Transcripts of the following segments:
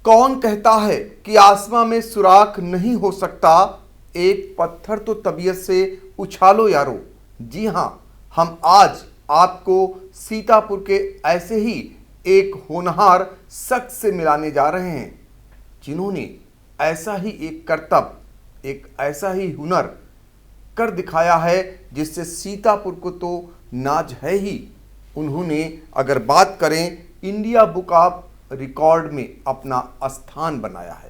कौन कहता है कि आसमां में सुराख नहीं हो सकता, एक पत्थर तो तबीयत से उछालो यारो। जी हां, हम आज आपको सीतापुर के ऐसे ही एक होनहार शख्स से मिलाने जा रहे हैं जिन्होंने ऐसा ही एक करतब, एक ऐसा ही हुनर कर दिखाया है जिससे सीतापुर को तो नाज है ही। उन्होंने अगर बात करें इंडिया बुक ऑफ रिकॉर्ड में अपना स्थान बनाया है,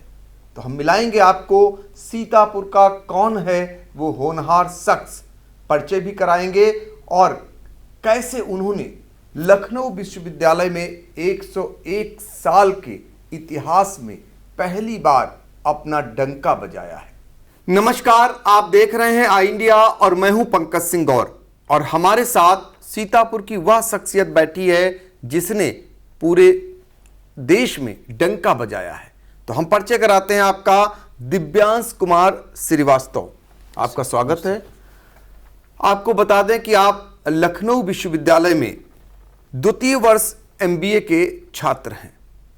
तो हम मिलाएंगे आपको सीतापुर का कौन है वो होनहार शख्स, परिचय भी कराएंगे और कैसे उन्होंने लखनऊ विश्वविद्यालय में 101 साल के इतिहास में पहली बार अपना डंका बजाया है। नमस्कार, आप देख रहे हैं आई इंडिया और मैं हूं पंकज सिंह गौर और हमारे साथ सीतापुर की वह शख्सियत बैठी है जिसने पूरे देश में डंका बजाया है। तो हम परिचय कराते हैं आपका दिव्यांश कुमार श्रीवास्तव। आपका स्वागत है। आपको बता दें कि आप लखनऊ विश्वविद्यालय में द्वितीय वर्ष MBA के छात्र हैं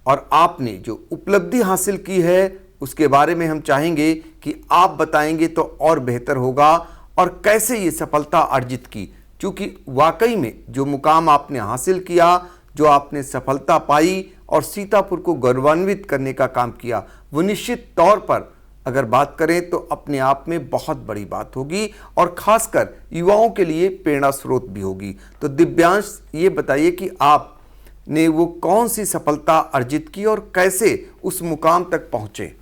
और आपने जो उपलब्धि हासिल की है उसके बारे में हम चाहेंगे कि आप बताएंगे तो और बेहतर होगा, और कैसे ये सफलता अर्जित की, क्योंकि वाकई में जो मुकाम आपने हासिल किया, जो आपने सफलता पाई और सीतापुर को गौरवान्वित करने का काम किया, वो निश्चित तौर पर अगर बात करें तो अपने आप में बहुत बड़ी बात होगी और खासकर युवाओं के लिए प्रेरणा स्रोत भी होगी। तो दिव्यांश, ये बताइए कि आपने वो कौन सी सफलता अर्जित की और कैसे उस मुकाम तक पहुँचे।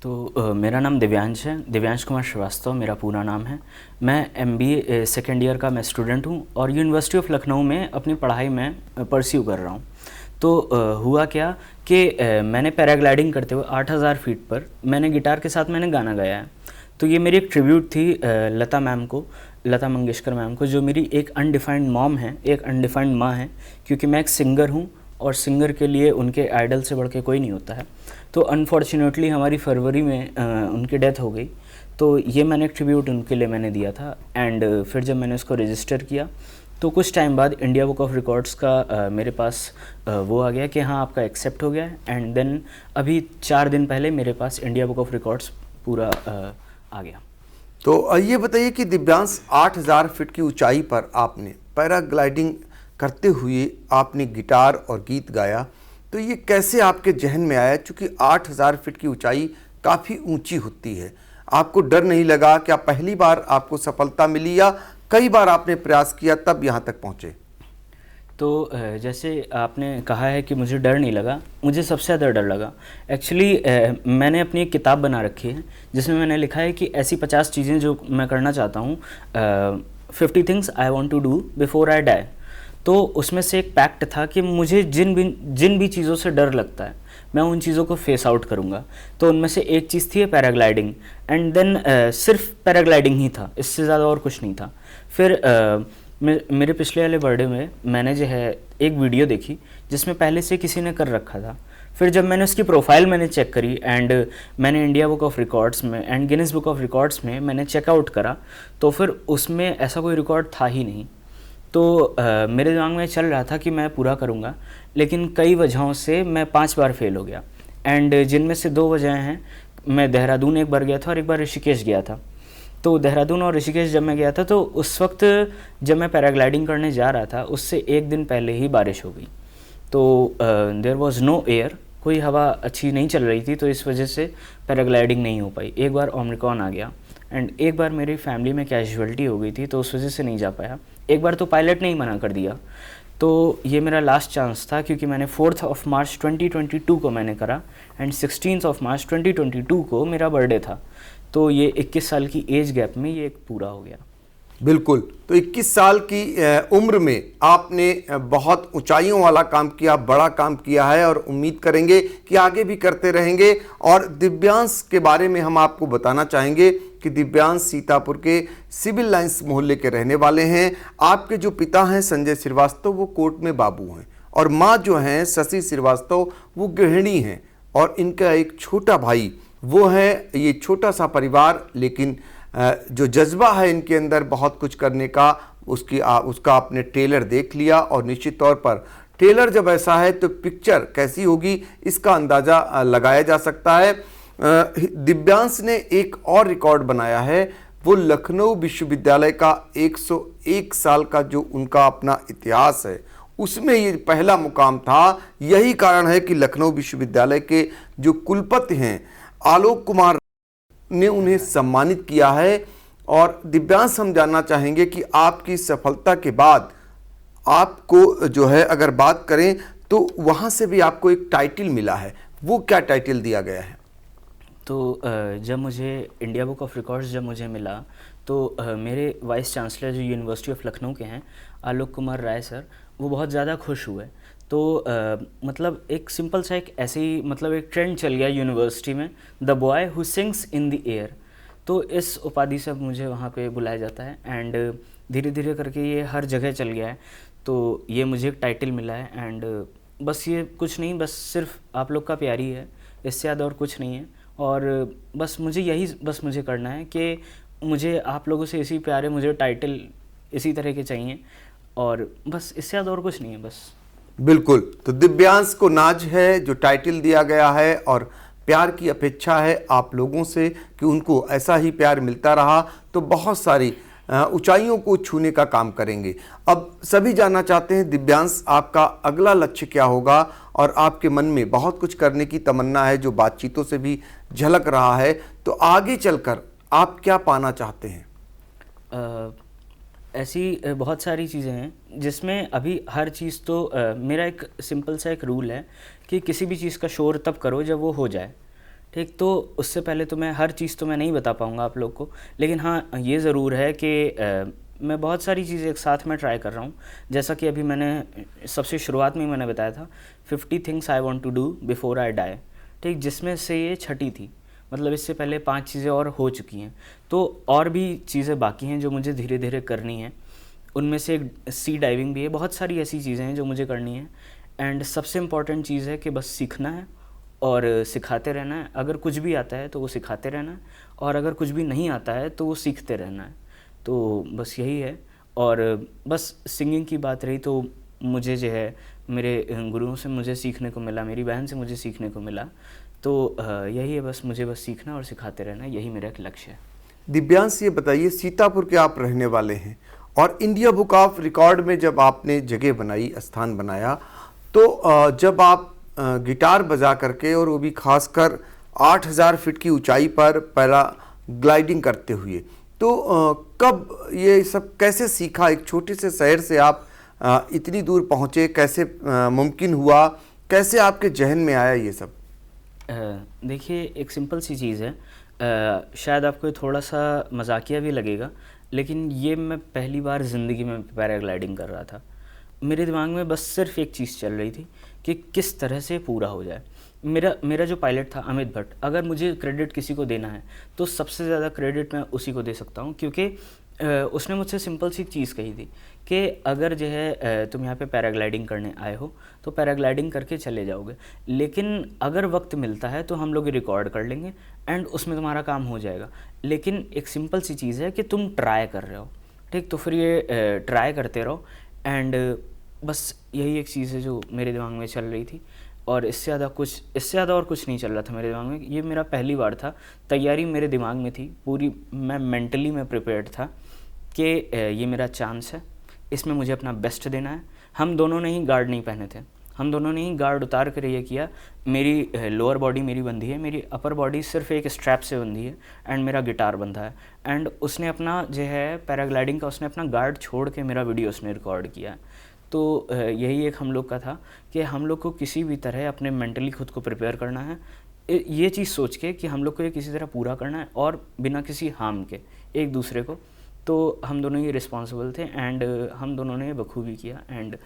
तो मेरा नाम दिव्यांश है, दिव्यांश कुमार श्रीवास्तव मेरा पूरा नाम है। मैं MBA सेकेंड ईयर का मैं स्टूडेंट हूँ और यूनिवर्सिटी ऑफ लखनऊ में अपनी पढ़ाई में परस्यू कर रहा हूँ। तो हुआ क्या कि मैंने पैराग्लाइडिंग करते हुए 8000 फीट पर मैंने गिटार के साथ मैंने गाना गाया है। तो ये मेरी एक ट्रिब्यूट थी लता मैम को, लता मंगेशकर मैम को, जो मेरी एक अनडिफाइंड मॉम है, एक अनडिफाइंड माँ है, क्योंकि मैं एक सिंगर हूँ और सिंगर के लिए उनके आइडल से बढ़ के कोई नहीं होता है। तो अनफॉर्चुनेटली हमारी फरवरी में उनकी डेथ हो गई। तो ये मैंने एक ट्रिब्यूट उनके लिए मैंने दिया था। एंड फिर जब मैंने उसको रजिस्टर किया तो कुछ टाइम बाद इंडिया बुक ऑफ रिकॉर्ड्स का मेरे पास वो आ गया कि हाँ आपका एक्सेप्ट हो गया है। एंड देन अभी 4 दिन पहले मेरे पास इंडिया बुक ऑफ रिकॉर्ड्स पूरा आ गया। तो ये बताइए कि दिव्यांश 8000 फीट की ऊंचाई पर आपने पैराग्लाइडिंग करते हुए आपने गिटार और गीत गाया, तो ये कैसे आपके जहन में आया? क्योंकि 8000 फीट की ऊंचाई काफ़ी ऊंची होती है। आपको डर नहीं लगा? क्या पहली बार आपको सफलता मिली या कई बार आपने प्रयास किया तब यहाँ तक पहुँचे? तो जैसे आपने कहा है कि मुझे डर नहीं लगा, मुझे सबसे ज़्यादा डर लगा। एक्चुअली मैंने अपनी एक किताब बना रखी है जिसमें मैंने लिखा है कि ऐसी 50 चीज़ें जो मैं करना चाहता हूँ, 50 things I want to do before I die. तो उसमें से एक पैक्ट था कि मुझे जिन भी चीज़ों से डर लगता है मैं उन चीज़ों को फेस आउट करूँगा। तो उनमें से एक चीज़ थी पैराग्लाइडिंग। एंड देन सिर्फ पैराग्लाइडिंग ही था, इससे ज़्यादा और कुछ नहीं था। फिर मेरे पिछले वाले बर्थडे में मैंने जो है एक वीडियो देखी जिसमें पहले से किसी ने कर रखा था। फिर जब मैंने उसकी प्रोफाइल मैंने चेक करी एंड मैंने इंडिया बुक ऑफ रिकॉर्ड्स में and Guinness book of records में मैंने चेकआउट करा, तो फिर उसमें ऐसा कोई रिकॉर्ड था ही नहीं। तो मेरे दिमाग में चल रहा था कि मैं पूरा करूँगा, लेकिन कई वजहों से मैं 5 बार फेल हो गया। एंड जिनमें से 2 वजहें हैं, मैं देहरादून एक बार गया था और एक बार ऋषिकेश गया था। तो देहरादून और ऋषिकेश जब मैं गया था तो उस वक्त जब मैं पैराग्लाइडिंग करने जा रहा था उससे एक दिन पहले ही बारिश हो गई। तो देयर वॉज नो एयर, कोई हवा अच्छी नहीं चल रही थी, तो इस वजह से पैराग्लाइडिंग नहीं हो पाई। एक बार ओमिक्रॉन आ गया एंड एक बार मेरी फैमिली में कैजुअलिटी हो गई थी, तो उस वजह से नहीं जा पाया। एक बार तो पायलट ने ही मना कर दिया। तो ये मेरा लास्ट चांस था, क्योंकि मैंने 4 मार्च 2022 को मैंने करा एंड 16 मार्च 2022 को मेरा बर्थडे था। तो ये 21 साल की एज गैप में ये पूरा हो गया। बिल्कुल। तो 21 साल की उम्र में आपने बहुत ऊंचाइयों वाला काम किया, बड़ा काम किया है और उम्मीद करेंगे कि आगे भी करते रहेंगे। और दिव्यांश के बारे में हम आपको बताना चाहेंगे कि दिव्यांश सीतापुर के सिविल लाइंस मोहल्ले के रहने वाले हैं। आपके जो पिता हैं संजय श्रीवास्तव, वो कोर्ट में बाबू हैं और माँ जो हैं शशि श्रीवास्तव, वो गृहिणी हैं और इनका एक छोटा भाई वो है। ये छोटा सा परिवार, लेकिन जो जज्बा है इनके अंदर बहुत कुछ करने का, उसका आपने ट्रेलर देख लिया और निश्चित तौर पर ट्रेलर जब ऐसा है तो पिक्चर कैसी होगी इसका अंदाज़ा लगाया जा सकता है। दिव्यांश ने एक और रिकॉर्ड बनाया है, वो लखनऊ विश्वविद्यालय का 101 साल का जो उनका अपना इतिहास है उसमें ये पहला मुकाम था। यही कारण है कि लखनऊ विश्वविद्यालय के जो कुलपति हैं आलोक कुमार ने उन्हें सम्मानित किया है। और दिव्यांश, हम जानना चाहेंगे कि आपकी सफलता के बाद आपको जो है अगर बात करें तो वहाँ से भी आपको एक टाइटल मिला है, वो क्या टाइटल दिया गया है? तो जब मुझे इंडिया बुक ऑफ रिकॉर्ड्स जब मुझे मिला तो मेरे वाइस चांसलर जो यूनिवर्सिटी ऑफ लखनऊ के हैं आलोक कुमार राय सर, वो बहुत ज़्यादा खुश हुए। तो मतलब एक सिंपल सा एक ऐसे ही मतलब एक ट्रेंड चल गया यूनिवर्सिटी में, the boy who sings in the air. तो इस उपाधि से अब मुझे वहाँ पे बुलाया जाता है एंड धीरे धीरे करके ये हर जगह चल गया है। तो ये मुझे एक टाइटल मिला है एंड बस ये कुछ नहीं, बस सिर्फ आप लोग का प्यार ही है, इससे ज़्यादा और कुछ नहीं है। और बस मुझे करना है कि मुझे आप लोगों से इसी प्यार है, मुझे टाइटल इसी तरह के चाहिए और बस, इससे ज़्यादा और कुछ नहीं है बस। बिल्कुल, तो दिव्यांश को नाज है जो टाइटल दिया गया है और प्यार की अपेक्षा है आप लोगों से कि उनको ऐसा ही प्यार मिलता रहा तो बहुत सारी ऊंचाइयों को छूने का काम करेंगे। अब सभी जानना चाहते हैं दिव्यांश, आपका अगला लक्ष्य क्या होगा और आपके मन में बहुत कुछ करने की तमन्ना है जो बातचीतों से भी झलक रहा है, तो आगे चलकर आप क्या पाना चाहते हैं? ऐसी बहुत सारी चीज़ें हैं जिसमें अभी हर चीज़ तो मेरा एक सिंपल सा एक रूल है कि किसी भी चीज़ का शोर तब करो जब वो हो जाए, ठीक। तो उससे पहले तो मैं हर चीज़ तो मैं नहीं बता पाऊँगा आप लोग को, लेकिन हाँ ये ज़रूर है कि मैं बहुत सारी चीज़ें एक साथ में ट्राई कर रहा हूँ। जैसा कि अभी मैंने सबसे शुरुआत में मैंने बताया था 50 things I want to do before I die, ठीक, जिसमें से ये छठी थी। मतलब इससे पहले 5 चीज़ें और हो चुकी हैं, तो और भी चीज़ें बाकी हैं जो मुझे धीरे धीरे करनी है। उनमें से एक सी डाइविंग भी है, बहुत सारी ऐसी चीज़ें हैं जो मुझे करनी है। एंड सबसे इम्पॉर्टेंट चीज़ है कि बस सीखना है और सिखाते रहना है। अगर कुछ भी आता है तो वो सिखाते रहना है और अगर कुछ भी नहीं आता है तो वो सीखते रहना है। तो बस यही है। और बस सिंगिंग की बात रही तो मुझे जो है मेरे गुरुओं से मुझे सीखने को मिला, मेरी बहन से मुझे सीखने को मिला। तो यही है, बस मुझे बस सीखना और सिखाते रहना, यही मेरा एक लक्ष्य है। दिव्यांश, ये बताइए, सीतापुर के आप रहने वाले हैं और इंडिया बुक ऑफ रिकॉर्ड में जब आपने जगह बनाई, स्थान बनाया, तो जब आप गिटार बजा करके और वो भी खासकर 8000 फीट की ऊंचाई पर पैरा ग्लाइडिंग करते हुए, तो कब ये सब कैसे सीखा? एक छोटे से शहर से आप इतनी दूर पहुँचे, कैसे मुमकिन हुआ, कैसे आपके जहन में आया ये सब? देखिए, एक सिंपल सी चीज़ है, शायद आपको थोड़ा सा मजाकिया भी लगेगा, लेकिन ये मैं पहली बार ज़िंदगी में पैराग्लाइडिंग कर रहा था। मेरे दिमाग में बस सिर्फ एक चीज़ चल रही थी कि किस तरह से पूरा हो जाए। मेरा जो पायलट था अमित भट्ट, अगर मुझे क्रेडिट किसी को देना है तो सबसे ज़्यादा क्रेडिट मैं उसी को दे सकता हूँ, क्योंकि उसने मुझसे सिंपल सी चीज़ कही थी कि अगर जो है तुम यहाँ पे पैराग्लाइडिंग करने आए हो तो पैराग्लाइडिंग करके चले जाओगे, लेकिन अगर वक्त मिलता है तो हम लोग रिकॉर्ड कर लेंगे एंड उसमें तुम्हारा काम हो जाएगा। लेकिन एक सिंपल सी चीज़ है कि तुम ट्राई कर रहे हो, ठीक, तो फिर ये ट्राई करते रहो। एंड बस यही एक चीज़ है जो मेरे दिमाग में चल रही थी और इससे ज़्यादा और कुछ नहीं चल रहा था मेरे दिमाग में। ये मेरा पहली बार था, तैयारी मेरे दिमाग में थी पूरी, मैं मेंटली मैं प्रिपेयर्ड था कि ये मेरा चांस है, इसमें मुझे अपना बेस्ट देना है। हम दोनों ने ही गार्ड नहीं पहने थे, हम दोनों ने ही गार्ड उतार कर ये किया। मेरी लोअर बॉडी मेरी बंधी है, मेरी अपर बॉडी सिर्फ एक स्ट्रैप से बंधी है एंड मेरा गिटार बंधा है। एंड उसने अपना जो है पैराग्लाइडिंग का उसने अपना गार्ड छोड़ के मेरा वीडियो उसने रिकॉर्ड किया। तो यही एक हम लोग का था कि हम लोग को किसी भी तरह अपने मेंटली खुद को प्रिपेयर करना है, ये चीज़ सोच के कि हम लोग को ये किसी तरह पूरा करना है और बिना किसी हार्म के एक दूसरे को। तो हम दोनों ही रिस्पॉन्सिबल थे एंड हम दोनों ने बखूबी किया। एंड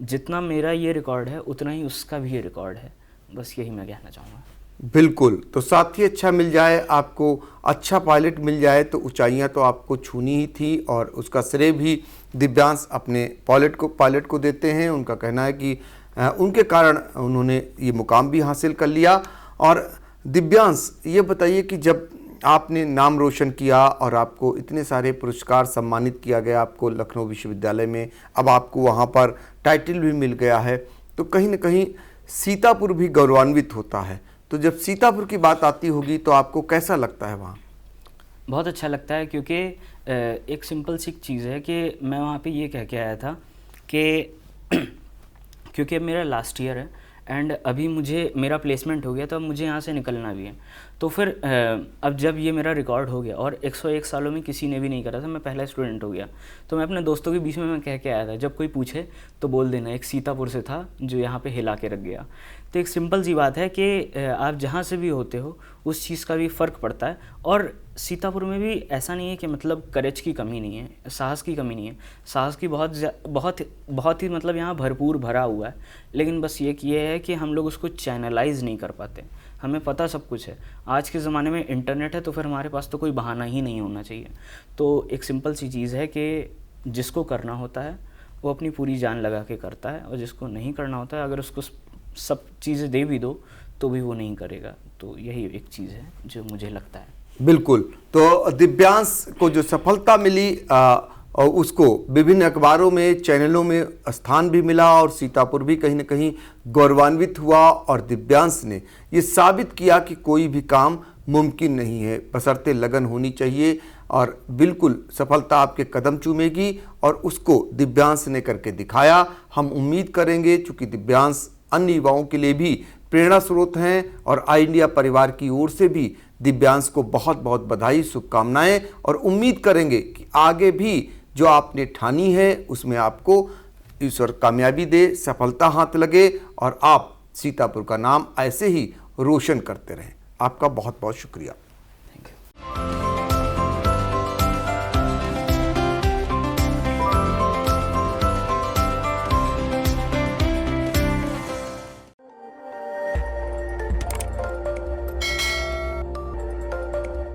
जितना मेरा ये रिकॉर्ड है उतना ही उसका भी ये रिकॉर्ड है, बस यही मैं कहना चाहूँगा। बिल्कुल, तो साथी अच्छा मिल जाए, आपको अच्छा पायलट मिल जाए तो ऊंचाइयां तो आपको छूनी ही थी और उसका श्रेय भी दिव्यांश अपने पायलट को देते हैं। उनका कहना है कि उनके कारण उन्होंने ये मुकाम भी हासिल कर लिया। और दिव्यांश, ये बताइए कि जब आपने नाम रोशन किया और आपको इतने सारे पुरस्कार सम्मानित किया गया आपको लखनऊ विश्वविद्यालय में, अब आपको वहाँ पर टाइटल भी मिल गया है, तो कहीं ना कहीं सीतापुर भी गौरवान्वित होता है। तो जब सीतापुर की बात आती होगी तो आपको कैसा लगता है वहाँ? बहुत अच्छा लगता है, क्योंकि एक सिंपल सी चीज़ है कि मैं वहाँ पे ये कह के आया था कि क्योंकि अब मेरा लास्ट ईयर है एंड अभी मुझे मेरा प्लेसमेंट हो गया, तो अब मुझे यहाँ से निकलना भी है। तो फिर अब जब ये मेरा रिकॉर्ड हो गया और 101 सालों में किसी ने भी नहीं करा था, मैं पहला स्टूडेंट हो गया, तो मैं अपने दोस्तों के बीच में मैं कह के आया था, जब कोई पूछे तो बोल देना एक सीतापुर से था जो यहाँ पे हिला के रख गया। तो एक सिंपल सी बात है कि आप जहाँ से भी होते हो उस चीज़ का भी फ़र्क पड़ता है। और सीतापुर में भी ऐसा नहीं है कि मतलब करेज की कमी नहीं है, साहस की कमी नहीं है, साहस की बहुत ही मतलब यहाँ भरपूर भरा हुआ है। लेकिन बस ये है कि हम लोग उसको चैनलाइज नहीं कर पाते। हमें पता सब कुछ है, आज के ज़माने में इंटरनेट है, तो फिर हमारे पास तो कोई बहाना ही नहीं होना चाहिए। तो एक सिंपल सी चीज़ है कि जिसको करना होता है वो अपनी पूरी जान लगा के करता है, और जिसको नहीं करना होता है अगर उसको सब चीज़ें दे भी दो तो भी वो नहीं करेगा। तो यही एक चीज़ है जो मुझे लगता है। बिल्कुल। तो दिव्यांश को जो सफलता मिली और उसको विभिन्न अखबारों में, चैनलों में स्थान भी मिला और सीतापुर भी कहीं ना कहीं गौरवान्वित हुआ, और दिव्यांश ने ये साबित किया कि कोई भी काम मुमकिन नहीं है, बशर्ते लगन होनी चाहिए। और बिल्कुल सफलता आपके कदम चूमेगी और उसको दिव्यांश ने करके दिखाया। हम उम्मीद करेंगे, चूँकि दिव्यांश अन्य युवाओं के लिए भी प्रेरणा स्रोत हैं, और आई इंडिया परिवार की ओर से भी दिव्यांश को बहुत बहुत बधाई, शुभकामनाएं, और उम्मीद करेंगे कि आगे भी जो आपने ठानी है उसमें आपको ईश्वर कामयाबी दे, सफलता हाथ लगे और आप सीतापुर का नाम ऐसे ही रोशन करते रहें। आपका बहुत बहुत शुक्रिया।